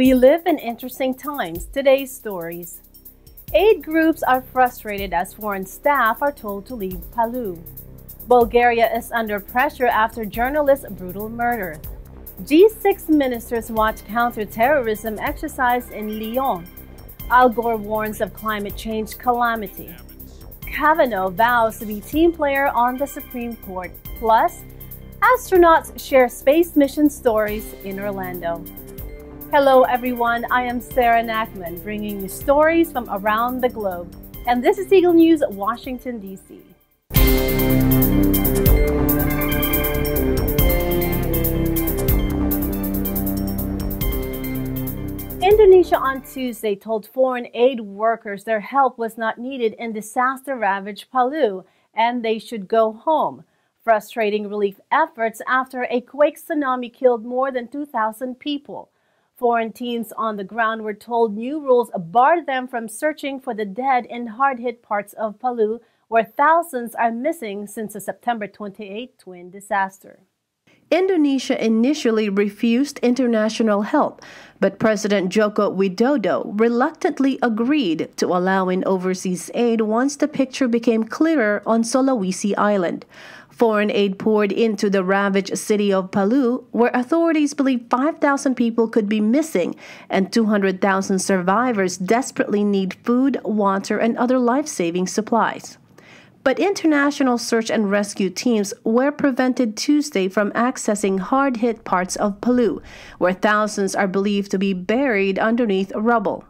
We live in interesting times. Today's stories. Aid groups are frustrated as foreign staff are told to leave Palu. Bulgaria is under pressure after journalist's brutal murder. G6 ministers watch counter-terrorism exercise in Lyon. Al Gore warns of climate change calamity. Kavanaugh vows to be team player on the Supreme Court. Plus, astronauts share space mission stories in Orlando. Hello everyone, I am Sara Nachman, bringing you stories from around the globe. And this is Eagle News, Washington, D.C. Indonesia on Tuesday told foreign aid workers their help was not needed in disaster-ravaged Palu and they should go home, frustrating relief efforts after a quake tsunami killed more than 2,000 people. Foreign teams on the ground were told new rules barred them from searching for the dead in hard-hit parts of Palu, where thousands are missing since the September 28 twin disaster. Indonesia initially refused international help, but President Joko Widodo reluctantly agreed to allowing overseas aid once the picture became clearer on Sulawesi Island. Foreign aid poured into the ravaged city of Palu, where authorities believe 5,000 people could be missing and 200,000 survivors desperately need food, water, and other life-saving supplies. But international search and rescue teams were prevented Tuesday from accessing hard-hit parts of Palu, where thousands are believed to be buried underneath rubble.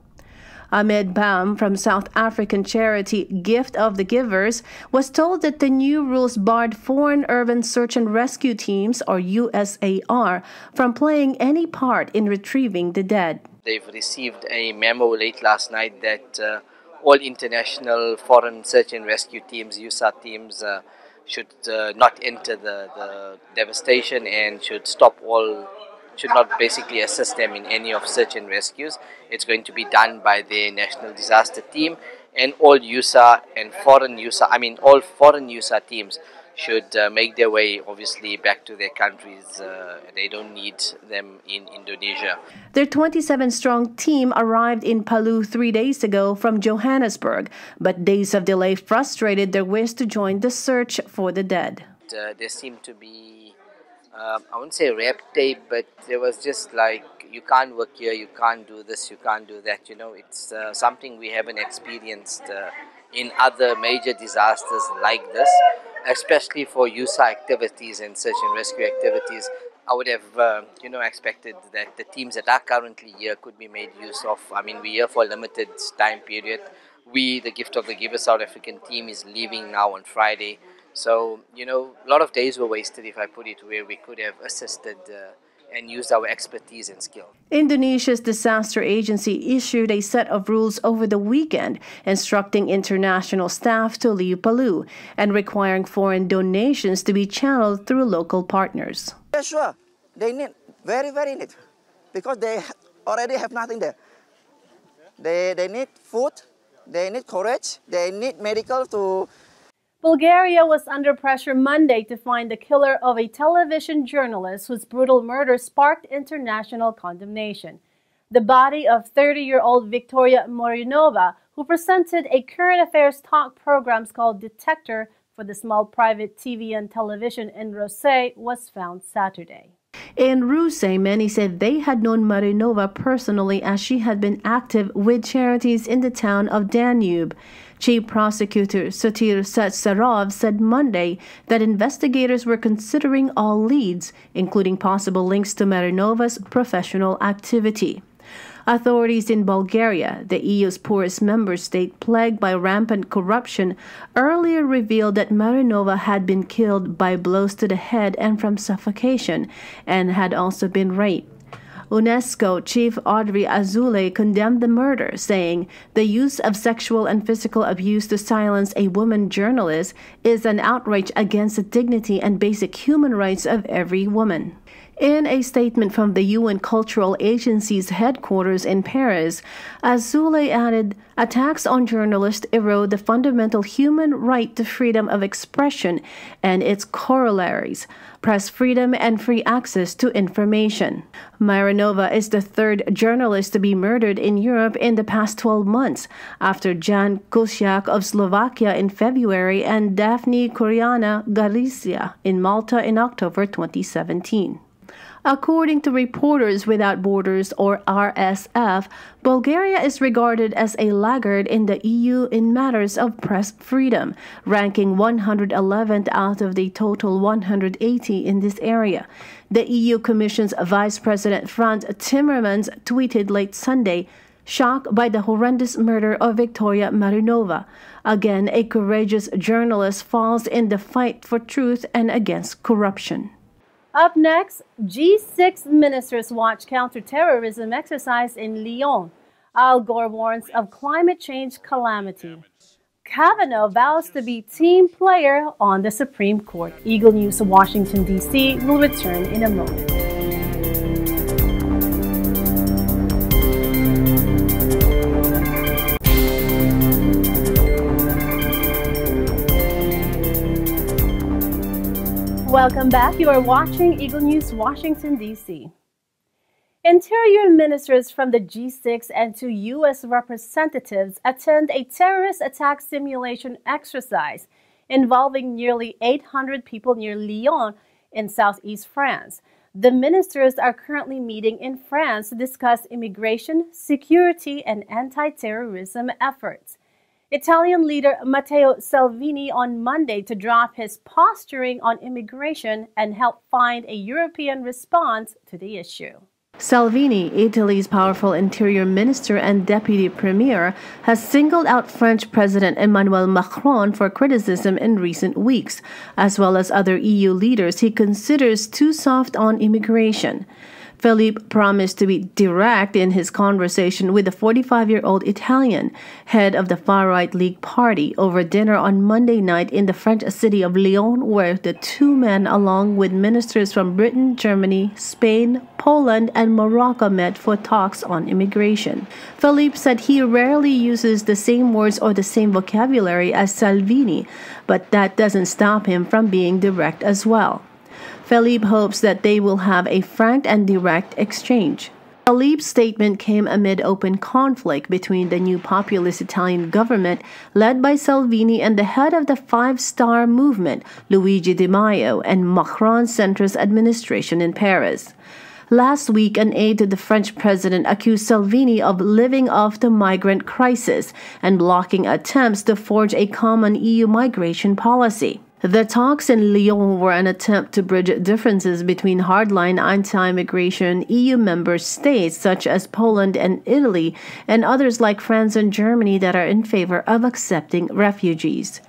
Ahmed Bam from South African charity Gift of the Givers was told that the new rules barred foreign urban search and rescue teams, or USAR, from playing any part in retrieving the dead. They've received a memo late last night that all international foreign search and rescue teams, USA teams, should not enter the devastation and should not basically assist them in any of search and rescues. It's going to be done by the national disaster team, and all foreign USA teams should make their way, obviously, back to their countries. They don't need them in Indonesia. Their 27-strong team arrived in Palu 3 days ago from Johannesburg, but days of delay frustrated their wish to join the search for the dead. There seemed to be, I wouldn't say red tape, but there was just like, you can't work here, you can't do this, you can't do that. You know, it's something we haven't experienced in other major disasters like this. Especially for USA activities and search and rescue activities, I would have, expected that the teams that are currently here could be made use of. I mean, we're here for a limited time period. The Gift of the Giver South African team is leaving now on Friday. So, a lot of days were wasted, if I put it, where we could have assisted and used our expertise and skill. Indonesia's disaster agency issued a set of rules over the weekend instructing international staff to leave Palu and requiring foreign donations to be channeled through local partners. Yeah, sure. They need, very need, because they already have nothing there. They need food, they need courage, they need medical to... Bulgaria was under pressure Monday to find the killer of a television journalist whose brutal murder sparked international condemnation. The body of 30-year-old Victoria Morinova, who presented a current affairs talk program called Detector for the small private TV and television in Rose, was found Saturday. In Ruse, many said they had known Morinova personally as she had been active with charities in the town of Danube. Chief Prosecutor Sotir Satsarov said Monday that investigators were considering all leads, including possible links to Morinova's professional activity. Authorities in Bulgaria, the EU's poorest member state plagued by rampant corruption, earlier revealed that Morinova had been killed by blows to the head and from suffocation, and had also been raped. UNESCO Chief Audrey Azoulay condemned the murder, saying the use of sexual and physical abuse to silence a woman journalist is an outrage against the dignity and basic human rights of every woman. In a statement from the UN Cultural Agency's headquarters in Paris, Azoulay added, attacks on journalists erode the fundamental human right to freedom of expression and its corollaries, press freedom and free access to information. Marinova is the third journalist to be murdered in Europe in the past 12 months, after Jan Kuciak of Slovakia in February and Daphne Caruana Galizia in Malta in October 2017. According to Reporters Without Borders, or RSF, Bulgaria is regarded as a laggard in the EU in matters of press freedom, ranking 111th out of the total 180 in this area. The EU Commission's Vice President Frans Timmermans tweeted late Sunday, shocked by the horrendous murder of Victoria Marinova. Again, a courageous journalist falls in the fight for truth and against corruption. Up next, G6 ministers watch counterterrorism exercise in Lyon. Al Gore warns of climate change calamity. Kavanaugh vows to be team player on the Supreme Court. Eagle News, Washington, D.C. will return in a moment. Welcome back. You are watching Eagle News, Washington, D.C. Interior ministers from the G6 and 2 U.S. representatives attend a terrorist attack simulation exercise involving nearly 800 people near Lyon in southeast France. The ministers are currently meeting in France to discuss immigration, security, and anti-terrorism efforts. Italian leader Matteo Salvini on Monday to drop his posturing on immigration and help find a European response to the issue. Salvini, Italy's powerful interior minister and deputy premier, has singled out French President Emmanuel Macron for criticism in recent weeks, as well as other EU leaders he considers too soft on immigration. Philippe promised to be direct in his conversation with the 45-year-old Italian, head of the far-right League Party, over dinner on Monday night in the French city of Lyon, where the two men, along with ministers from Britain, Germany, Spain, Poland, and Morocco, met for talks on immigration. Philippe said he rarely uses the same words or the same vocabulary as Salvini, but that doesn't stop him from being direct as well. Philippe hopes that they will have a frank and direct exchange. Philippe's statement came amid open conflict between the new populist Italian government led by Salvini and the head of the Five-Star Movement, Luigi Di Maio, and Macron's centrist administration in Paris. Last week, an aide to the French president accused Salvini of living off the migrant crisis and blocking attempts to forge a common EU migration policy. The talks in Lyon were an attempt to bridge differences between hardline anti-immigration EU member states such as Poland and Italy and others like France and Germany that are in favor of accepting refugees.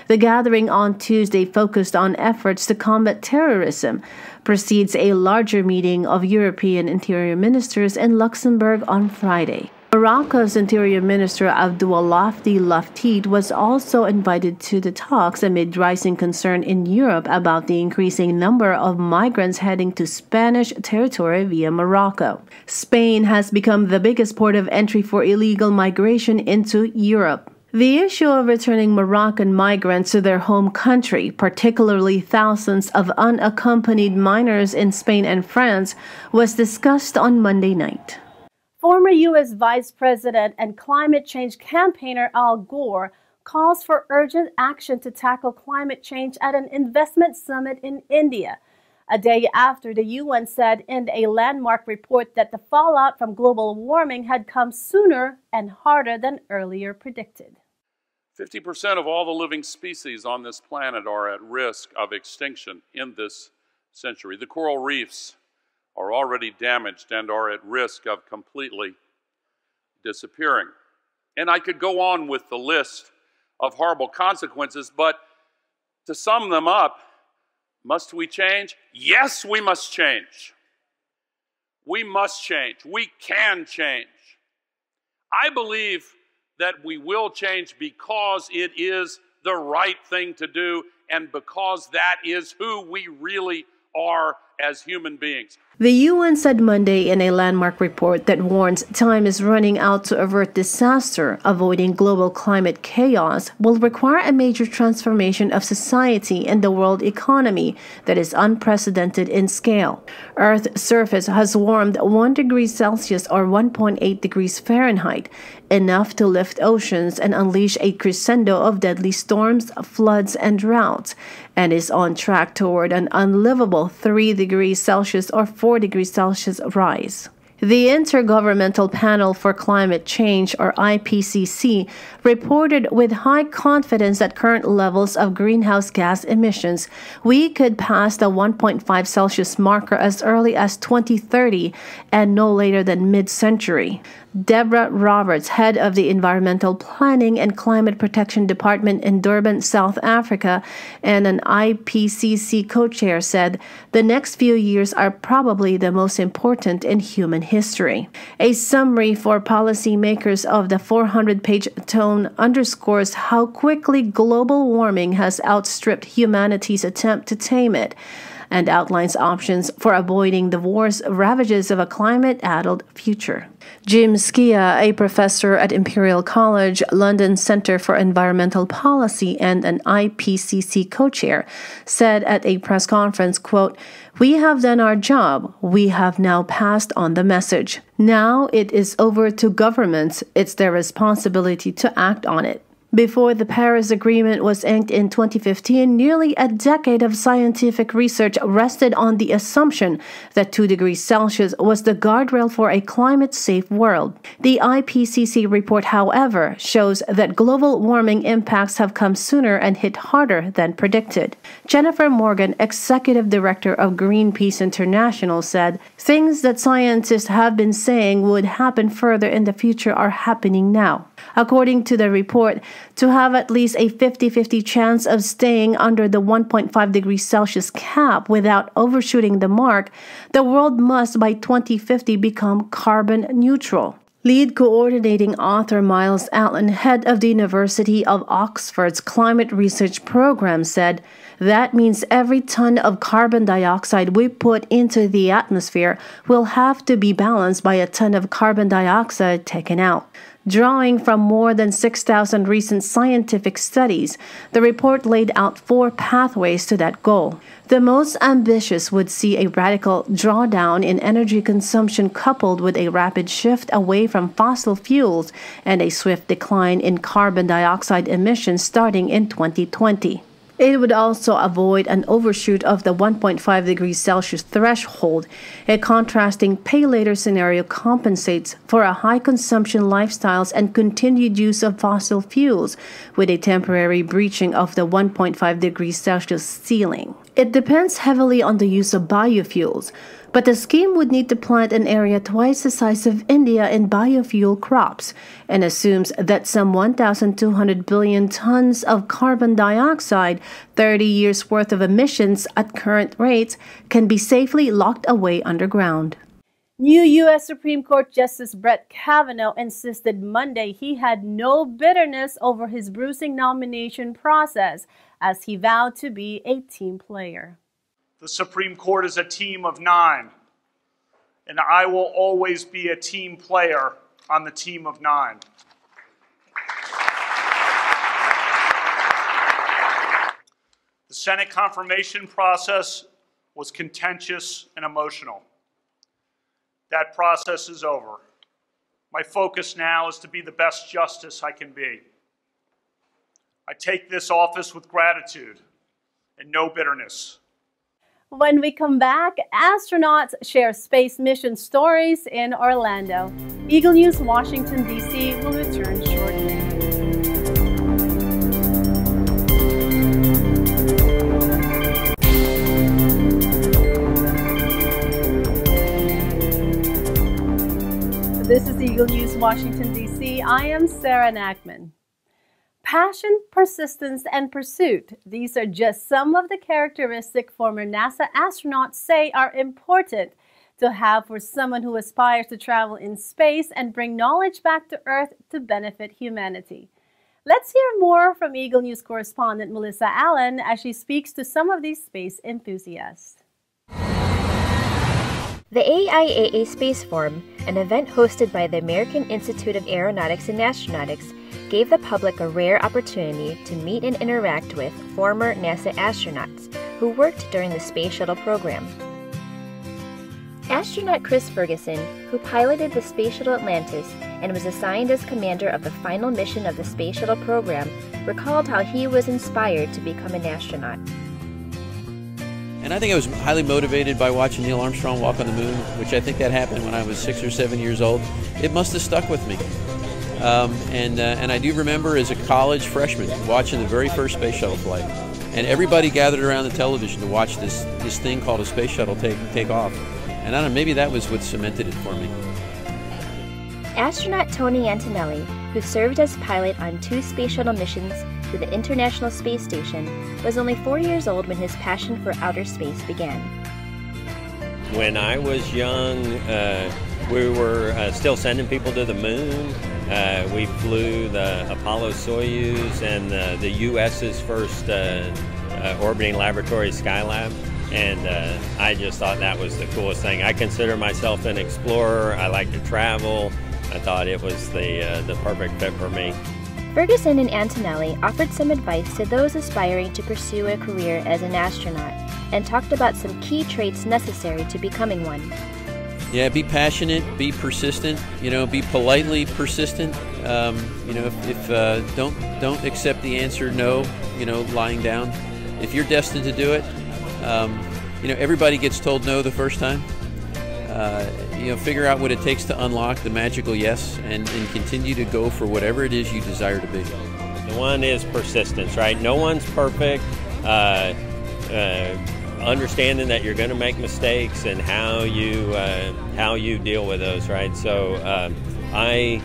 The gathering on Tuesday focused on efforts to combat terrorism, precedes a larger meeting of European interior ministers in Luxembourg on Friday. Morocco's Interior Minister Abdoullahfdi Laftit was also invited to the talks amid rising concern in Europe about the increasing number of migrants heading to Spanish territory via Morocco. Spain has become the biggest port of entry for illegal migration into Europe. The issue of returning Moroccan migrants to their home country, particularly thousands of unaccompanied minors in Spain and France, was discussed on Monday night. Former U.S. Vice President and climate change campaigner Al Gore calls for urgent action to tackle climate change at an investment summit in India, a day after the UN said in a landmark report that the fallout from global warming had come sooner and harder than earlier predicted. 50% of all the living species on this planet are at risk of extinction in this century. The coral reefs are already damaged and are at risk of completely disappearing. And I could go on with the list of horrible consequences, but to sum them up, must we change? Yes, we must change. We must change. We can change. I believe that we will change because it is the right thing to do and because that is who we really are as human beings. The UN said Monday in a landmark report that warns time is running out to avert disaster. Avoiding global climate chaos will require a major transformation of society and the world economy that is unprecedented in scale. Earth's surface has warmed 1 degree Celsius or 1.8 degrees Fahrenheit, enough to lift oceans and unleash a crescendo of deadly storms, floods, and droughts, and is on track toward an unlivable 3 degrees Celsius or 4 degrees Celsius rise. The Intergovernmental Panel for Climate Change, or IPCC, reported with high confidence at current levels of greenhouse gas emissions, we could pass the 1.5 Celsius marker as early as 2030 and no later than mid-century. Deborah Roberts, head of the Environmental Planning and Climate Protection Department in Durban, South Africa, and an IPCC co-chair, said the next few years are probably the most important in human history. A summary for policymakers of the 400-page tome underscores how quickly global warming has outstripped humanity's attempt to tame it, and outlines options for avoiding the worst ravages of a climate-addled future. Jim Skia, a professor at Imperial College, London Centre for Environmental Policy and an IPCC co-chair, said at a press conference, quote, "We have done our job. We have now passed on the message. Now it is over to governments. It's their responsibility to act on it." Before the Paris Agreement was inked in 2015, nearly a decade of scientific research rested on the assumption that 2 degrees Celsius was the guardrail for a climate-safe world. The IPCC report, however, shows that global warming impacts have come sooner and hit harder than predicted. Jennifer Morgan, executive director of Greenpeace International, said, "Things that scientists have been saying would happen further in the future are happening now." According to the report, to have at least a 50-50 chance of staying under the 1.5 degrees Celsius cap without overshooting the mark, the world must by 2050 become carbon neutral. Lead coordinating author Miles Allen, head of the University of Oxford's Climate Research Program, said, "That means every ton of carbon dioxide we put into the atmosphere will have to be balanced by a ton of carbon dioxide taken out." Drawing from more than 6,000 recent scientific studies, the report laid out 4 pathways to that goal. The most ambitious would see a radical drawdown in energy consumption coupled with a rapid shift away from fossil fuels and a swift decline in carbon dioxide emissions starting in 2020. It would also avoid an overshoot of the 1.5 degrees Celsius threshold. A contrasting pay-later scenario compensates for a high-consumption lifestyles and continued use of fossil fuels, with a temporary breaching of the 1.5 degrees Celsius ceiling. It depends heavily on the use of biofuels, but the scheme would need to plant an area twice the size of India in biofuel crops, and assumes that some 1,200 billion tons of carbon dioxide, 30 years' worth of emissions at current rates, can be safely locked away underground. New U.S. Supreme Court Justice Brett Kavanaugh insisted Monday he had no bitterness over his bruising nomination process, as he vowed to be a team player. The Supreme Court is a team of 9, and I will always be a team player on the team of 9. The Senate confirmation process was contentious and emotional. That process is over. My focus now is to be the best justice I can be. I take this office with gratitude and no bitterness. When we come back, astronauts share space mission stories in Orlando. Eagle News, Washington, D.C. will return shortly. This is Eagle News, Washington, D.C. I am Sara Nachman. Passion, persistence, and pursuit. These are just some of the characteristics former NASA astronauts say are important to have for someone who aspires to travel in space and bring knowledge back to Earth to benefit humanity. Let's hear more from Eagle News correspondent Melissa Allen as she speaks to some of these space enthusiasts. The AIAA Space Forum, an event hosted by the American Institute of Aeronautics and Astronautics, gave the public a rare opportunity to meet and interact with former NASA astronauts who worked during the Space Shuttle program. Astronaut Chris Ferguson, who piloted the Space Shuttle Atlantis and was assigned as commander of the final mission of the Space Shuttle program, recalled how he was inspired to become an astronaut. And I think I was highly motivated by watching Neil Armstrong walk on the moon, which I think that happened when I was 6 or 7 years old. It must have stuck with me. And I do remember as a college freshman watching the very first space shuttle flight. And everybody gathered around the television to watch this thing called a space shuttle take off. And I don't know, maybe that was what cemented it for me. Astronaut Tony Antonelli, who served as pilot on 2 space shuttle missions to the International Space Station, was only 4 years old when his passion for outer space began. When I was young, we were still sending people to the moon. We flew the Apollo-Soyuz and the U.S.'s first orbiting laboratory, Skylab. And I just thought that was the coolest thing. I consider myself an explorer. I like to travel. I thought it was the perfect fit for me. Ferguson and Antonelli offered some advice to those aspiring to pursue a career as an astronaut and talked about some key traits necessary to becoming one. Yeah, be passionate, be persistent, be politely persistent. If don't accept the answer no, lying down. If you're destined to do it, everybody gets told no the first time. Figure out what it takes to unlock the magical yes and continue to go for whatever it is you desire to be. The one is persistence, right? No one's perfect. Understanding that you're going to make mistakes and how you deal with those, right? So I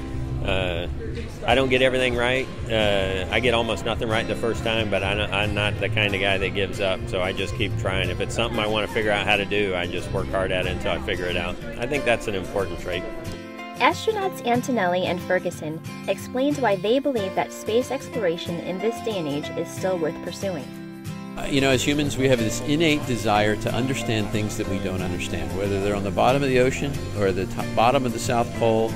don't get everything right. I get almost nothing right the first time, but I'm not the kind of guy that gives up, so I just keep trying. If it's something I want to figure out how to do, I just work hard at it until I figure it out. I think that's an important trait. Astronauts Antonelli and Ferguson explained why they believe that space exploration in this day and age is still worth pursuing. As humans, we have this innate desire to understand things that we don't understand, whether they're on the bottom of the ocean or the bottom of the South Pole.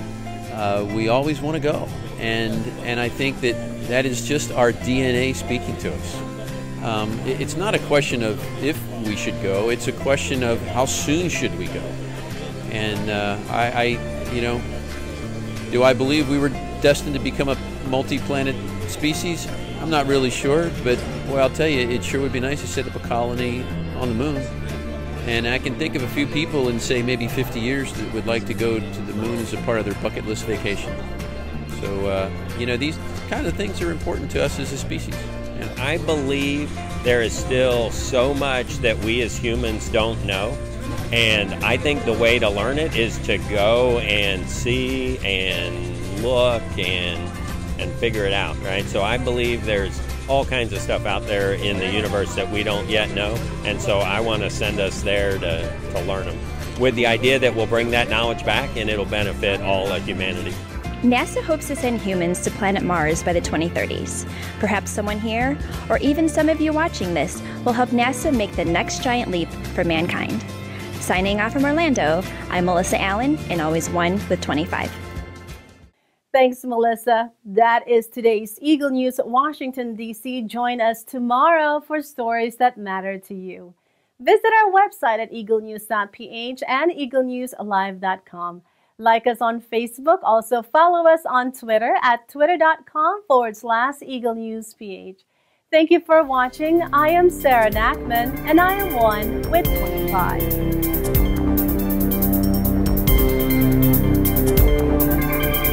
We always want to go, and I think that is just our DNA speaking to us. It's not a question of if we should go; it's a question of how soon should we go. And do I believe we were destined to become a multi-planet species? I'm not really sure, but boy, I'll tell you, it sure would be nice to set up a colony on the moon. And I can think of a few people in, say, maybe 50 years that would like to go to the moon as a part of their bucket list vacation. So, these kind of things are important to us as a species. And I believe there is still so much that we as humans don't know. And I think the way to learn it is to go and see and look and figure it out, right? So I believe there's all kinds of stuff out there in the universe that we don't yet know, and so I want to send us there to learn them, with the idea that we'll bring that knowledge back and it'll benefit all of humanity. NASA hopes to send humans to planet Mars by the 2030s. Perhaps someone here, or even some of you watching this, will help NASA make the next giant leap for mankind. Signing off from Orlando, I'm Melissa Allen, and always 1 with 25. Thanks, Melissa. That is today's Eagle News, Washington, D.C. Join us tomorrow for stories that matter to you. Visit our website at Eaglenews.PH and EagleNewsLive.com. Like us on Facebook. Also follow us on Twitter at twitter.com/EagleNewsPH. Thank you for watching. I am Sara Nachman, and I am 1 with 25.